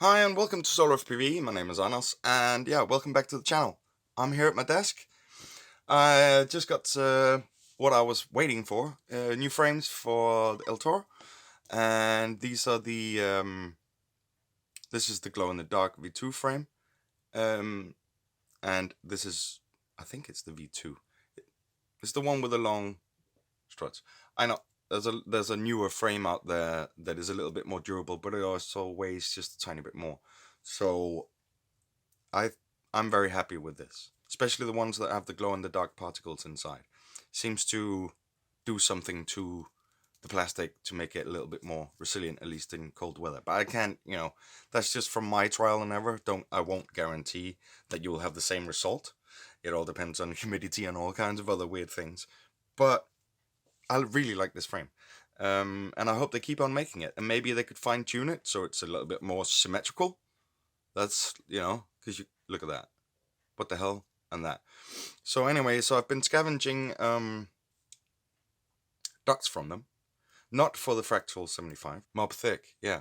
Hi and welcome to Solar FPV. My name is Anas, and yeah, welcome back to the channel. I'm here at my desk. I just got what I was waiting for: new frames for the El-Torro, and these are the this is the glow in the dark V2 frame, um, and this is, I think it's the V2. It's the one with the long struts. I know there's a newer frame out there that is a little bit more durable, but it also weighs just a tiny bit more. So I I'm very happy with this, especially the ones that have the glow in the dark particles inside. Seems to do something to the plastic to make it a little bit more resilient, at least in cold weather. But I can't, that's just from my trial and error. I won't guarantee that you will have the same result. It all depends on humidity and all kinds of other weird things. But I really like this frame. And I hope they keep on making it. And maybe they could fine tune it so it's a little bit more symmetrical. That's, because you look at that. What the hell? And that. So anyway, so I've been scavenging ducts from them. Not for the Fractal 75. Mob thick, yeah.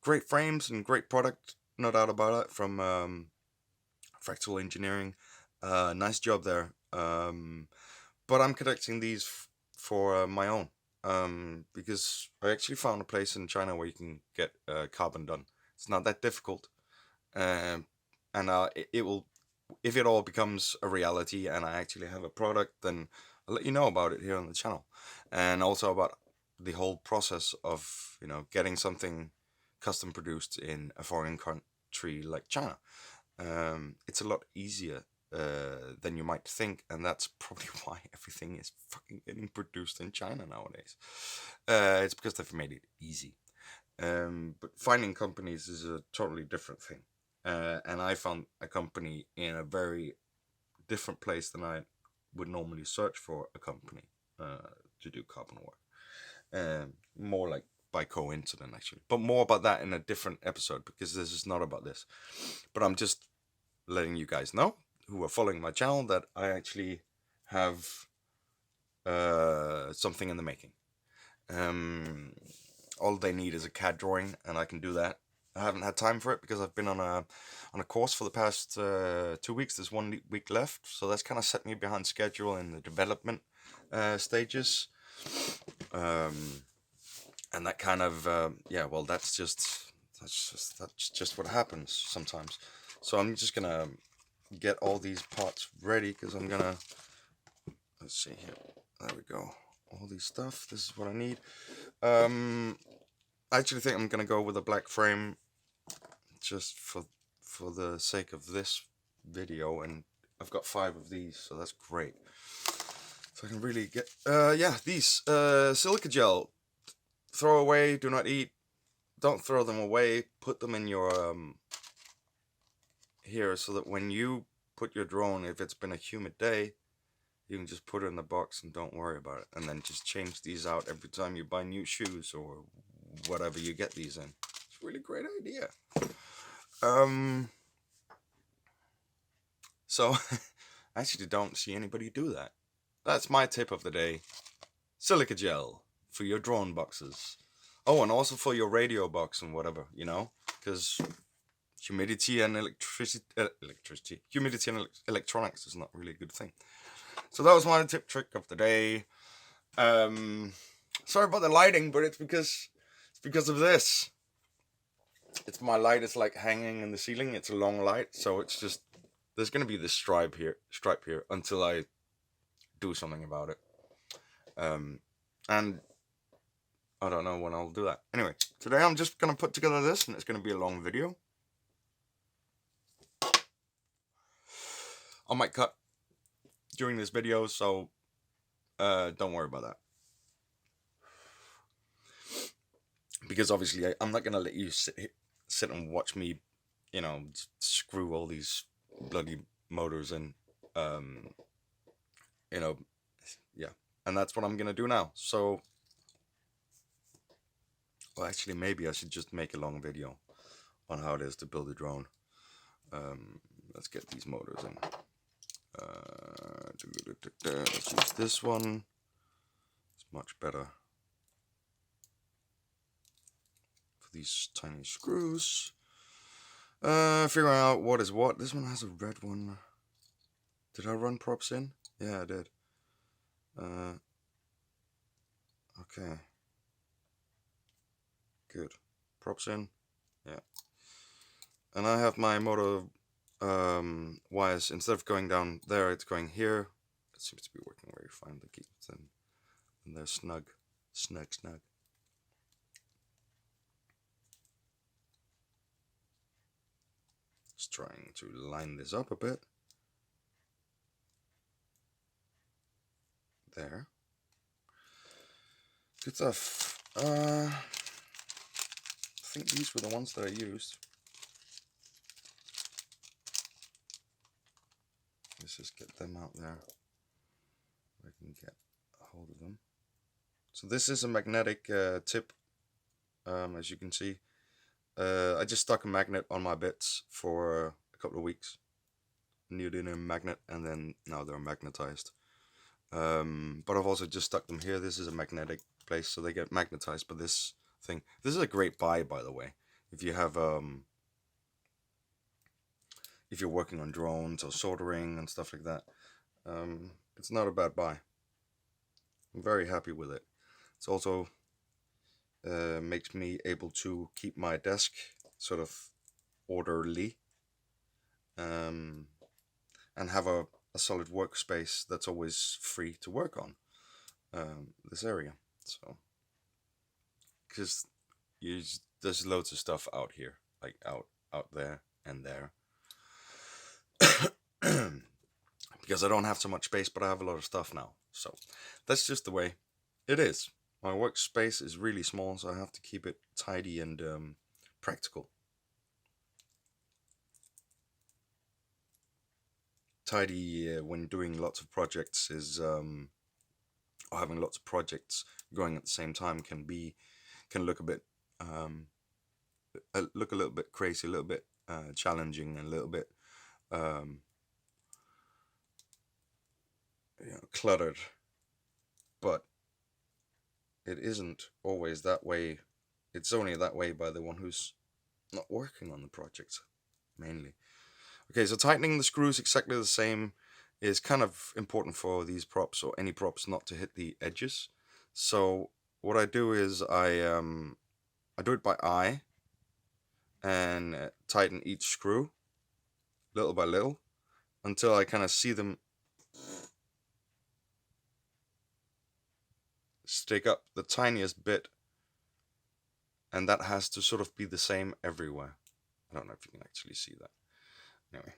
Great frames and great product, no doubt about it, from Fractal Engineering. Nice job there. But I'm collecting these for my own. Because I actually found a place in China where you can get carbon done. It's not that difficult. Um, and it will, if it all becomes a reality and I actually have a product, then I'll let you know about it here on the channel, and also about the whole process of getting something custom produced in a foreign country like China. It's a lot easier than you might think, and that's probably why everything is fucking getting produced in China nowadays. It's because they've made it easy. But finding companies is a totally different thing. And I found a company in a very different place than I would normally search for a company to do carbon work. More like by coincidence, actually. But more about that in a different episode, because this is not about this. But I'm just letting you guys know, who are following my channel, that I actually have something in the making. All they need is a CAD drawing, and I can do that. I haven't had time for it because I've been on a course for the past 2 weeks. There's 1 week left, so that's kind of set me behind schedule in the development stages. And that kind of yeah, well, that's just what happens sometimes. So I'm just gonna get all these parts ready because I'm gonna, let's see here. There we go. All these stuff. This is what I need. I actually think I'm gonna go with a black frame just for the sake of this video, and I've got 5 of these, so that's great. So I can really get yeah, these silica gel. Throw away, do not eat. Don't throw them away. Put them in your here, so that when you put your drone, if it's been a humid day, you can just put it in the box and don't worry about it. And then just change these out every time you buy new shoes or whatever you get these in. It's a really great idea. So I actually don't see anybody do that. That's my tip of the day. Silica gel for your drone boxes. Oh, and also for your radio box and whatever, because humidity and humidity and electronics is not really a good thing. So that was my tip trick of the day. Sorry about the lighting, but it's because of this. It's my light is like hanging in the ceiling. It's a long light, so it's just, there's gonna be this stripe here until I do something about it. And I don't know when I'll do that. Anyway, today I'm just gonna put together this, and it's gonna be a long video. I might cut during this video, so don't worry about that. Because obviously I'm not gonna let you sit and watch me, screw all these bloody motors in. Yeah, and that's what I'm gonna do now. So, well, actually, maybe I should just make a long video on how it is to build a drone. Let's get these motors in. Let's use this one. It's much better for these tiny screws. Figuring out what is what. This one has a red one. Did I run props in? Yeah, I did. Okay. Good. Props in. Yeah. And I have my motor wires, instead of going down there, it's going here. It seems to be working very fine. They keep them, and they're snug. Snug. Just trying to line this up a bit. There. Good stuff. I think these were the ones that I used. Let's just get them out there. I can get a hold of them. So this is a magnetic tip, as you can see. I just stuck a magnet on my bits for a couple of weeks. Neodymium magnet, and then now they're magnetized. But I've also just stuck them here. This is a magnetic place, so they get magnetized by this thing. This is a great buy, by the way, if you have if you're working on drones or soldering and stuff like that. It's not a bad buy. I'm very happy with it. It's also makes me able to keep my desk sort of orderly, and have a solid workspace that's always free to work on this area. So, because there's loads of stuff out here, like out there and there. Because I don't have so much space, but I have a lot of stuff now. So that's just the way it is. My workspace is really small, so I have to keep it tidy and practical. Tidy when doing lots of projects is, or having lots of projects going at the same time can look a bit look a little bit crazy, a little bit challenging, and a little bit cluttered. But it isn't always that way. It's only that way by the one who's not working on the project, mainly. Okay, so tightening the screws exactly the same is kind of important for these props, or any props, not to hit the edges. So what I do is I do it by eye, and tighten each screw little by little until I kind of see them stick up the tiniest bit, and that has to sort of be the same everywhere. I don't know if you can actually see that. Anyway,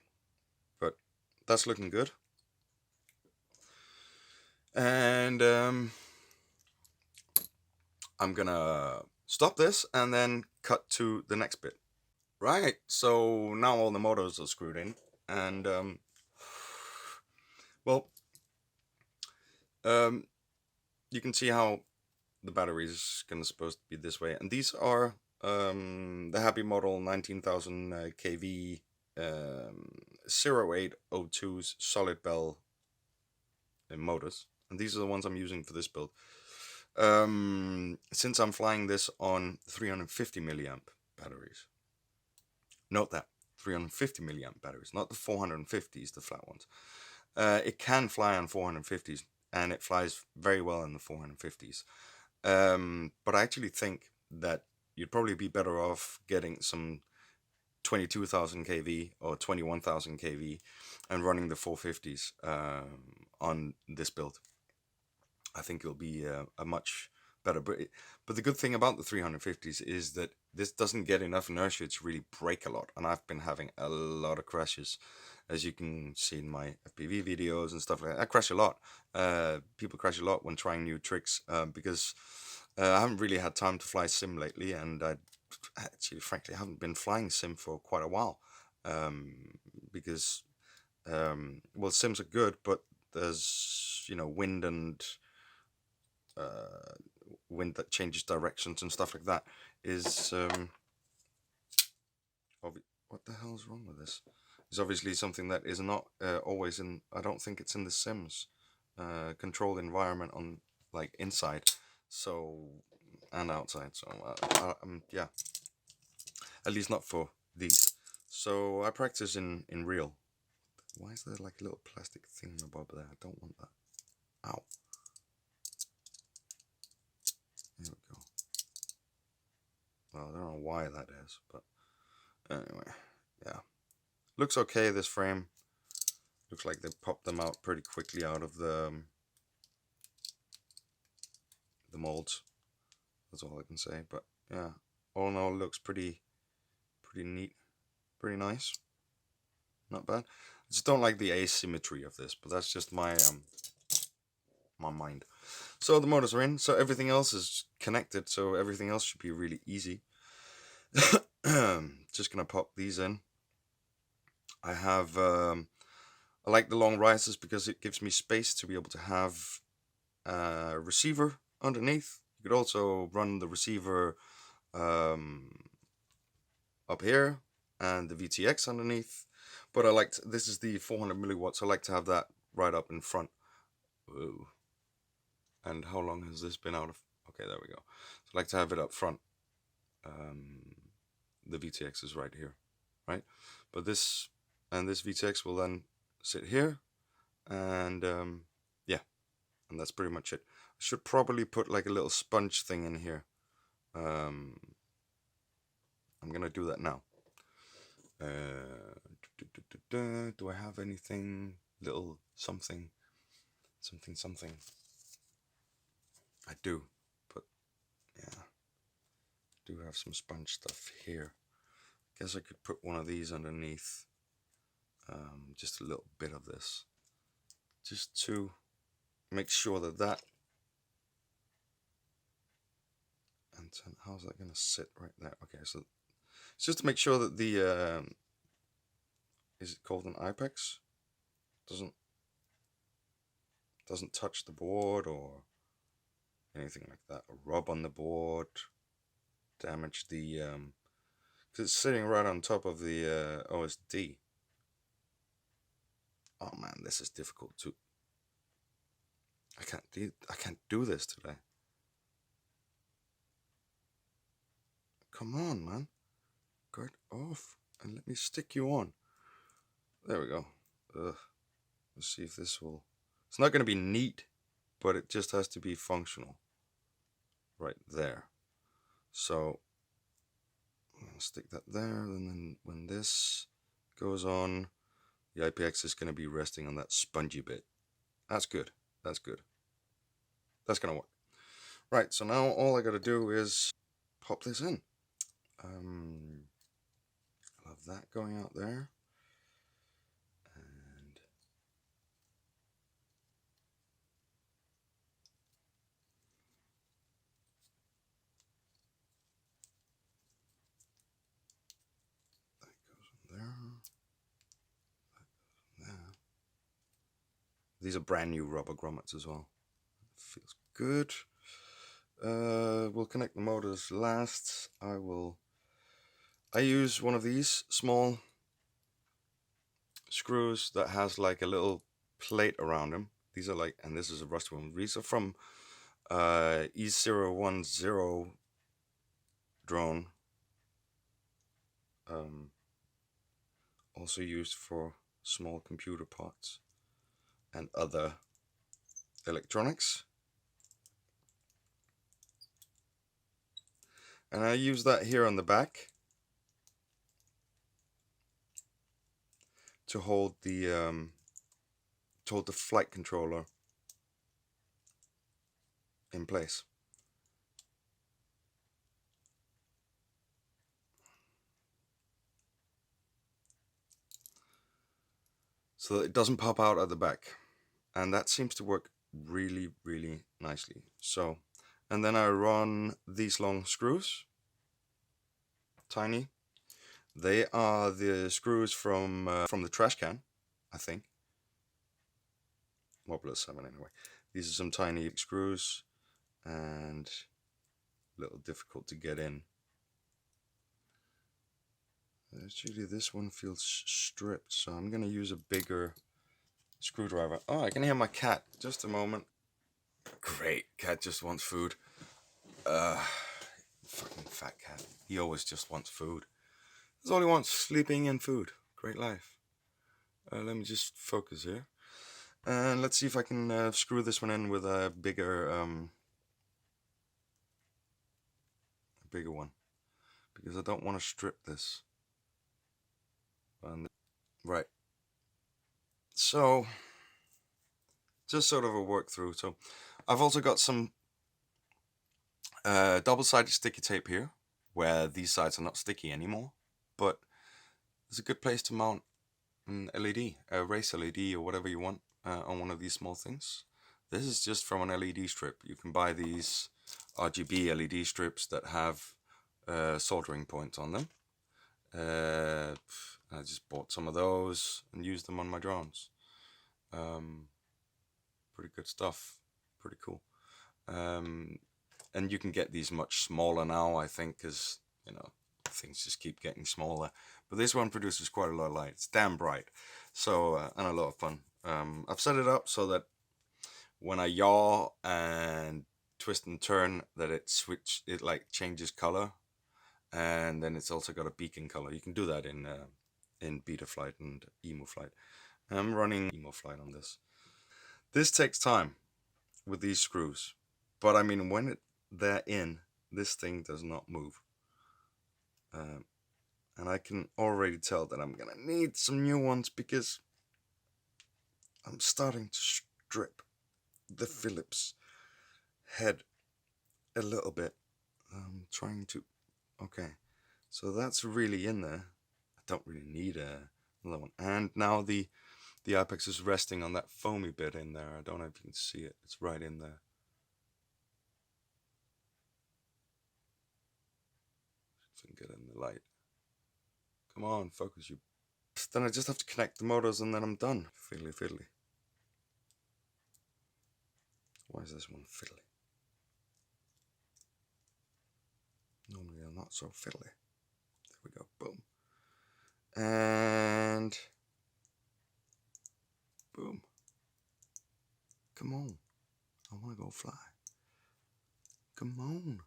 but that's looking good. And I'm gonna stop this and then cut to the next bit. Right, so now all the motors are screwed in, and well, you can see how the battery is supposed to be this way, and these are the Happy Model 19,000 kV 0802's solid bell motors, and these are the ones I'm using for this build. Since I'm flying this on 350 milliamp batteries. Note that 350 milliamp batteries, not the 450s, the flat ones. It can fly on 450s, and it flies very well in the 450s. But I actually think that you'd probably be better off getting some 22,000 kV or 21,000 kV and running the 450s on this build. I think it'll be a much better. But the good thing about the 350s is that this doesn't get enough inertia to really brake a lot, and I've been having a lot of crashes, as you can see in my FPV videos and stuff like that. I crash a lot. People crash a lot when trying new tricks, because I haven't really had time to fly sim lately, and I actually, frankly, haven't been flying sim for quite a while, because well, sims are good, but there's wind and wind that changes directions and stuff like that is what the hell is wrong with this? Is obviously something that is not always in. I don't think it's in the Sims controlled environment on, like, inside, so, and outside. So yeah. At least not for these. So I practice in real. Why is there like a little plastic thing above there? I don't want that. Ow. There we go. Well, I don't know why that is, but anyway, yeah. Looks okay, this frame. Looks like they popped them out pretty quickly out of the molds. That's all I can say. But yeah, all in all, looks pretty neat, pretty nice. Not bad. I just don't like the asymmetry of this, but that's just my my mind. So the motors are in, so everything else is connected, so everything else should be really easy. Just gonna pop these in. I have I like the long risers because it gives me space to be able to have a receiver underneath. You could also run the receiver up here and the VTX underneath, but I liked, this is the 400 milliwatts, I like to have that right up in front. Whoa. And how long has this been out of? Okay, there we go. So I like to have it up front. The VTX is right here, right? But this VTX will then sit here, and yeah, and that's pretty much it. I should probably put like a little sponge thing in here. I'm gonna do that now. Do I have anything? Little something? I do, but yeah, I do have some sponge stuff here. Guess I could put one of these underneath. Just a little bit of this, just to make sure that that. And how's that going to sit right there? Okay, so it's just to make sure that the is it called an IPEX? Doesn't touch the board or anything like that, or rub on the board, damage the because it's sitting right on top of the OSD. Oh man, this is difficult to. I can't do this today. Come on, man. Get off and let me stick you on. There we go. Ugh. Let's see if this will. It's not going to be neat, but it just has to be functional. Right there. So I'm going to stick that there, and then when this goes on, the IPX is going to be resting on that spongy bit. That's good. That's good. That's going to work. Right, so now all I got to do is pop this in. I'll have that going out there. And that goes in there. That goes in there. These are brand new rubber grommets as well. Feels good. We'll connect the motors last. I use one of these small screws that has like a little plate around them. These are like, and this is a rusty one. These are from E010 drone. Also used for small computer parts and other electronics. And I use that here on the back to hold the flight controller in place. So that it doesn't pop out at the back. And that seems to work really, really nicely. So, and then I run these long screws, tiny. They are the screws from the trash can, I think. Wobbler 7 anyway. These are some tiny screws and a little difficult to get in. Actually, this one feels stripped, so I'm going to use a bigger screwdriver. Oh, I can hear my cat. Just a moment. Great, cat just wants food. Fucking fat cat. He always just wants food. That's all he wants, sleeping and food. Great life. Let me just focus here. And let's see if I can screw this one in with a bigger one. Because I don't want to strip this. Right. So, just sort of a work through. So, I've also got some double-sided sticky tape here, where these sides are not sticky anymore. But it's a good place to mount an LED, a race LED or whatever you want on one of these small things. This is just from an LED strip. You can buy these RGB LED strips that have soldering points on them. I just bought some of those and used them on my drones. Pretty good stuff. Pretty cool. And you can get these much smaller now, I think, because, you know, things just keep getting smaller. But this one produces quite a lot of light. It's damn bright. So, and a lot of fun. I've set it up so that when I yaw and twist and turn, that it like changes color. And then it's also got a beacon color. You can do that in Betaflight and EmoFlight. I'm running EmoFlight on this. This takes time with these screws. But I mean, when they're in, this thing does not move. And I can already tell that I'm going to need some new ones because I'm starting to strip the Phillips head a little bit. I'm trying to... Okay, so that's really in there. I don't really need another one. And now the apex is resting on that foamy bit in there. I don't know if you can see it. It's right in there. So you can get in the light. Come on, focus you. Then I just have to connect the motors and then I'm done. Fiddly fiddly. Why is this one fiddly? Normally they're not so fiddly. There we go, boom. And boom. Come on. I want to go fly. Come on.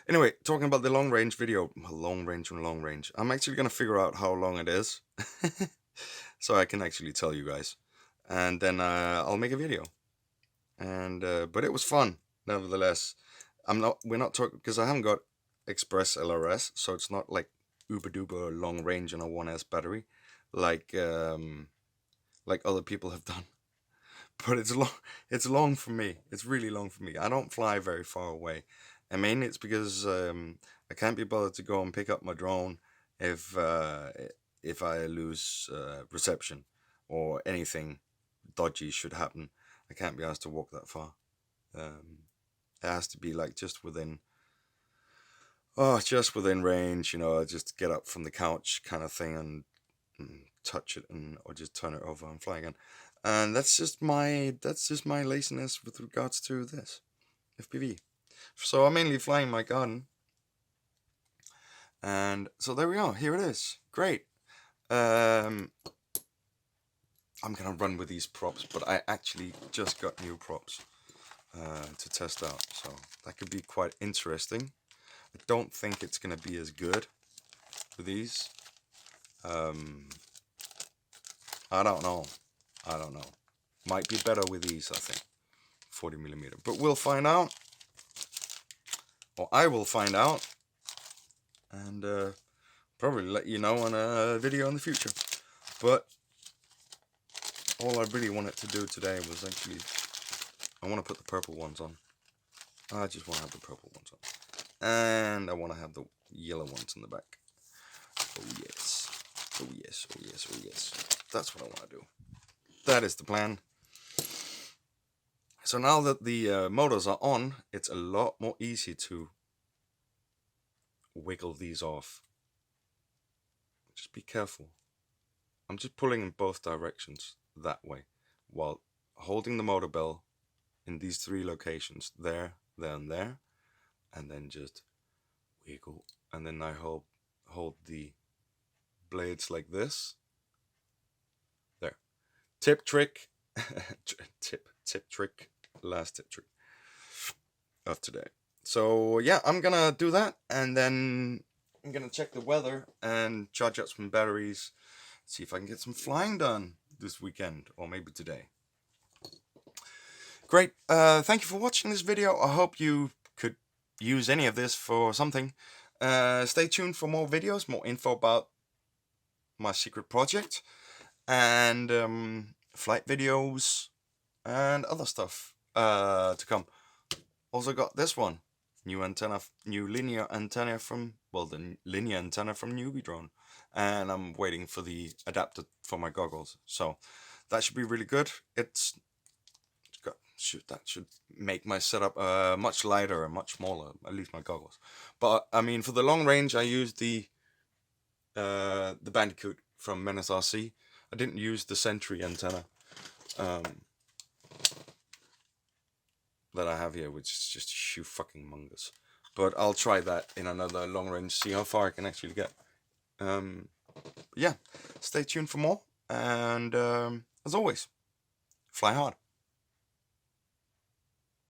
Anyway, talking about the long range video. Long range. I'm actually going to figure out how long it is. So I can actually tell you guys. And then I'll make a video. And but it was fun, nevertheless. We're not talking, because I haven't got Express LRS, so it's not like uber duper long range on a 1S battery, like other people have done. But it's long for me. It's really long for me. I don't fly very far away. I mean, it's because I can't be bothered to go and pick up my drone if I lose reception or anything dodgy should happen. I can't be asked to walk that far. It has to be like just within range, you know, just get up from the couch kind of thing and touch it or just turn it over and fly again. And that's just my laziness with regards to this FPV. So I'm mainly flying my garden. And so there we are. Here it is. Great. I'm gonna run with these props, but I actually just got new props to test out, so that could be quite interesting. I don't think it's gonna be as good with these. I don't know. Might be better with these, I think. 40mm, but we'll find out. Or I will find out, and probably let you know on a video in the future. But all I really wanted to do today was actually, I want to put the purple ones on. I just want to have the purple ones on. And I want to have the yellow ones in the back. Oh yes. Oh yes, oh yes, oh yes. That's what I want to do. That is the plan. So now that the motors are on, it's a lot more easy to wiggle these off. Just be careful. I'm just pulling in both directions that way, while holding the motor bell in these 3 locations, there, and there, and then just wiggle, and then I hold the blades like this. There. Tip trick. tip trick. Last tip trick of today. So yeah, I'm gonna do that, and then I'm gonna check the weather and charge up some batteries. See if I can get some flying done this weekend, or maybe today. Great. Thank you for watching this video. I hope you could use any of this for something. Stay tuned for more videos, more info about my secret project, and flight videos and other stuff to come. Also got this one, new linear antenna from, well, the linear antenna from Newbie Drone, and I'm waiting for the adapter for my goggles. So that should be really good. That should make my setup much lighter and much smaller, at least my goggles. But I mean, for the long range, I used the Bandicoot from Menace RC. I didn't use the Sentry antenna that I have here, which is just fucking mungus. But I'll try that in another long range, see how far I can actually get. Yeah, stay tuned for more, and as always, fly hard.